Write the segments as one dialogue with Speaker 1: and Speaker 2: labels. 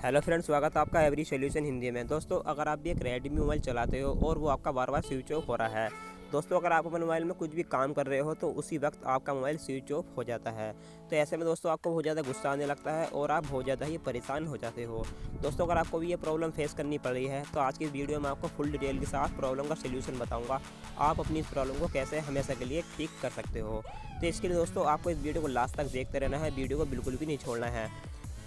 Speaker 1: Hello friends, स्वागत है आपका एवरी सोल्यूशन हिंदी में। दोस्तों, अगर आप भी एक रेडमी मोबाइल चलाते हो और वो आपका बार बार स्विच ऑफ हो रहा है। दोस्तों, अगर आप अपने मोबाइल में कुछ भी काम कर रहे हो तो उसी वक्त आपका मोबाइल स्विच ऑफ हो जाता है। तो ऐसे में दोस्तों आपको बहुत ज़्यादा गुस्सा आने लगता है और आप बहुत ज़्यादा ही परेशान हो जाते हो। दोस्तों, अगर आपको भी ये प्रॉब्लम फेस करनी पड़ रही है तो आज की इस वीडियो में आपको फुल डिटेल के साथ प्रॉब्लम का सोल्यूशन बताऊँगा। आप अपनी इस प्रॉब्लम को कैसे हमेशा के लिए ठीक कर सकते हो। तो इसके लिए दोस्तों आपको इस वीडियो को लास्ट तक देखते रहना है, वीडियो को बिल्कुल भी नहीं छोड़ना है।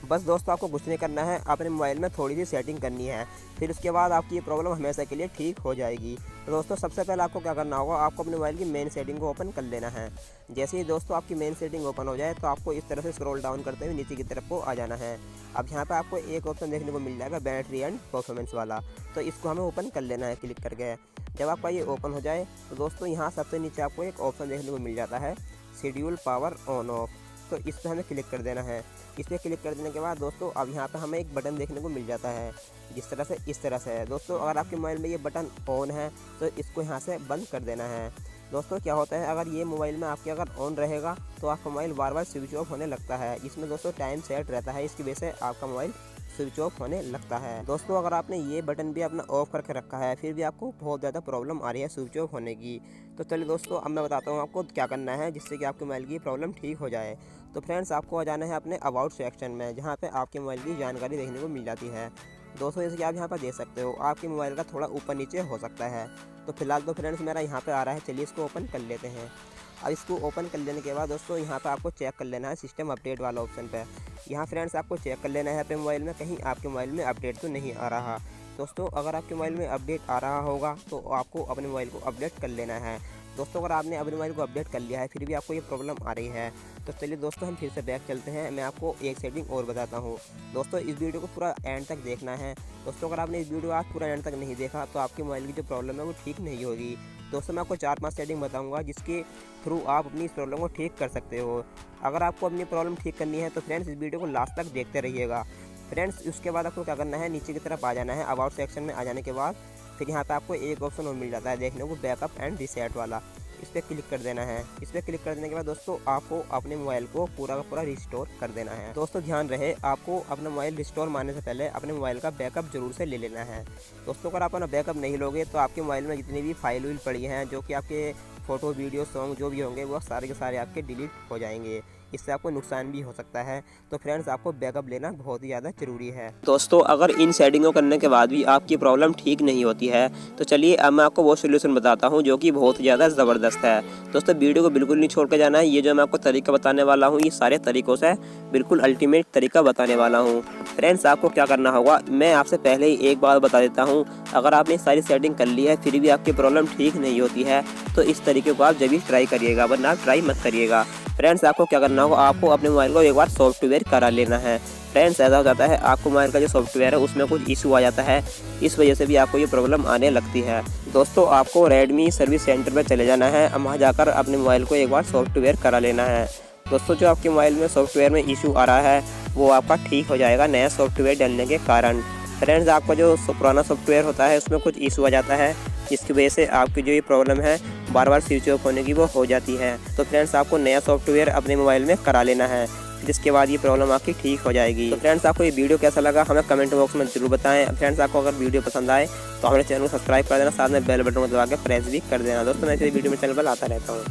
Speaker 1: बस दोस्तों आपको कुछ नहीं करना है, अपने मोबाइल में थोड़ी सी सेटिंग करनी है, फिर उसके बाद आपकी ये प्रॉब्लम हमेशा के लिए ठीक हो जाएगी। तो दोस्तों सबसे पहले आपको क्या करना होगा, आपको अपने मोबाइल की मेन सेटिंग को ओपन कर लेना है। जैसे ही दोस्तों आपकी मेन सेटिंग ओपन हो जाए तो आपको इस तरह से स्क्रॉल डाउन करते हुए नीचे की तरफ को आ जाना है। अब यहाँ पर आपको एक ऑप्शन देखने को मिल जाएगा बैटरी एंड परफॉर्मेंस वाला, तो इसको हमें ओपन कर लेना है क्लिक करके। जब आपका ये ओपन हो जाए तो दोस्तों यहाँ सबसे नीचे आपको एक ऑप्शन देखने को मिल जाता है शेड्यूल पावर ऑन ऑफ, तो इस पर हमें क्लिक कर देना है। इस पर क्लिक कर देने के बाद दोस्तों अब यहाँ पर हमें एक बटन देखने को मिल जाता है, जिस तरह से इस तरह से है। दोस्तों अगर आपके मोबाइल में ये बटन ऑन है तो इसको यहाँ से बंद कर देना है। दोस्तों क्या होता है, अगर ये मोबाइल में आपके अगर ऑन रहेगा तो आपका मोबाइल बार बार स्विच ऑफ होने लगता है। इसमें दोस्तों टाइम सेट रहता है, इसकी वजह से आपका मोबाइल स्विच ऑफ होने लगता है। दोस्तों अगर आपने ये बटन भी अपना ऑफ करके रखा है फिर भी आपको बहुत ज़्यादा प्रॉब्लम आ रही है स्विच ऑफ होने की, तो चलिए दोस्तों अब मैं बताता हूँ आपको क्या करना है जिससे कि आपके मोबाइल की प्रॉब्लम ठीक हो जाए। तो फ्रेंड्स आपको आ जाना है अपने अबाउट सेक्शन में, जहाँ पे आपके मोबाइल की जानकारी देखने को मिल जाती है। दोस्तों जैसे कि आप यहाँ पर देख सकते हो आपके मोबाइल का थोड़ा ऊपर नीचे हो सकता है। तो फिलहाल तो फ्रेंड्स मेरा यहाँ पे आ रहा है, चलिए इसको ओपन कर लेते हैं। अब इसको ओपन कर लेने के बाद दोस्तों यहाँ पर आपको चेक कर लेना है सिस्टम अपडेट वाला ऑप्शन पे। यहाँ फ्रेंड्स आपको चेक कर लेना है अपने मोबाइल में कहीं आपके मोबाइल में अपडेट तो नहीं आ रहा। दोस्तों अगर आपके मोबाइल में अपडेट आ रहा होगा तो आपको अपने मोबाइल को अपडेट कर लेना है। दोस्तों अगर आपने अपने मोबाइल को अपडेट कर लिया है फिर भी आपको ये प्रॉब्लम आ रही है तो चलिए दोस्तों हम फिर से बैक चलते हैं। मैं आपको एक सेटिंग और बताता हूँ। दोस्तों इस वीडियो को पूरा एंड तक देखना है। दोस्तों अगर आपने इस वीडियो आज पूरा एंड तक नहीं देखा तो आपके मोबाइल की जो प्रॉब्लम है वो ठीक नहीं होगी। दोस्तों मैं आपको 4-5 सेटिंग बताऊंगा जिसके थ्रू आप अपनी इस प्रॉब्लम को ठीक कर सकते हो। अगर आपको अपनी प्रॉब्लम ठीक करनी है तो फ्रेंड्स इस वीडियो को लास्ट तक देखते रहिएगा। फ्रेंड्स उसके बाद आपको क्या करना है, नीचे की तरफ आ जाना है। अबाउट सेक्शन में आ जाने के बाद फिर यहाँ पे आपको एक ऑप्शन और मिल जाता है देखने को बैकअप एंड रीसेट वाला, इस पर क्लिक कर देना है। इस पर क्लिक कर देने के बाद दोस्तों आपको अपने मोबाइल को पूरा का पूरा रिस्टोर कर देना है। दोस्तों ध्यान रहे आपको अपना मोबाइल रिस्टोर मारने से पहले अपने मोबाइल का बैकअप जरूर से ले लेना है। दोस्तों अगर आप अपना बैकअप नहीं लोगे तो आपके मोबाइल में जितनी भी फाइल वाइल पड़ी हैं जो कि आपके फ़ोटो वीडियो सॉन्ग जो भी होंगे वो सारे के सारे आपके डिलीट हो जाएंगे। इससे आपको नुकसान भी हो सकता है। तो फ्रेंड्स आपको बैकअप लेना बहुत ही ज़्यादा ज़रूरी है। दोस्तों अगर इन सेटिंगों करने के बाद भी आपकी प्रॉब्लम ठीक नहीं होती है तो चलिए अब मैं आपको वो सोल्यूशन बताता हूँ जो कि बहुत ज़्यादा ज़बरदस्त है। दोस्तों वीडियो को बिल्कुल नहीं छोड़ के जाना है। ये जो मैं आपको तरीका बताने वाला हूँ ये सारे तरीक़ों से बिल्कुल अल्टीमेट तरीका बताने वाला हूँ। फ्रेंड्स आपको क्या करना होगा मैं आपसे पहले ही एक बार बता देता हूँ। अगर आपने सारी सेटिंग कर ली है फिर भी आपकी प्रॉब्लम ठीक नहीं होती है तो इस तरीके को आप जब भी ट्राई करिएगा, वरना आप ट्राई मत करिएगा। फ्रेंड्स आपको क्या करना होगा, आपको अपने मोबाइल को एक बार सॉफ्टवेयर करा लेना है। फ्रेंड्स ऐसा हो जाता है आपको मोबाइल का जो सॉफ्टवेयर है उसमें कुछ इशू आ जाता है, इस वजह से भी आपको ये प्रॉब्लम आने लगती है। दोस्तों आपको रेडमी सर्विस सेंटर पर चले जाना है, वहाँ जाकर अपने मोबाइल को एक बार सॉफ्टवेयर करा लेना है। दोस्तों जो आपके मोबाइल में सॉफ्टवेयर में इशू आ रहा है वो आपका ठीक हो जाएगा नया सॉफ्टवेयर डालने के कारण। फ्रेंड्स आपका जो पुराना सॉफ्टवेयर होता है उसमें कुछ इशू आ जाता है जिसकी वजह से आपकी जो ये प्रॉब्लम है बार बार स्विच ऑफ होने की वो हो जाती है। तो फ्रेंड्स आपको नया सॉफ्टवेयर अपने मोबाइल में करा लेना है, जिसके बाद ये प्रॉब्लम आपकी ठीक हो जाएगी। तो फ्रेंड्स आपको ये वीडियो कैसा लगा हमें कमेंट बॉक्स में जरूर बताएं। फ्रेंड्स आपको अगर वीडियो पसंद आए तो हमारे चैनल को सब्सक्राइब कर देना, साथ में बेल बटन को दबा के प्रेस भी कर देना। दोस्तों मैं इस वीडियो में चैनल पर आता रहता हूँ।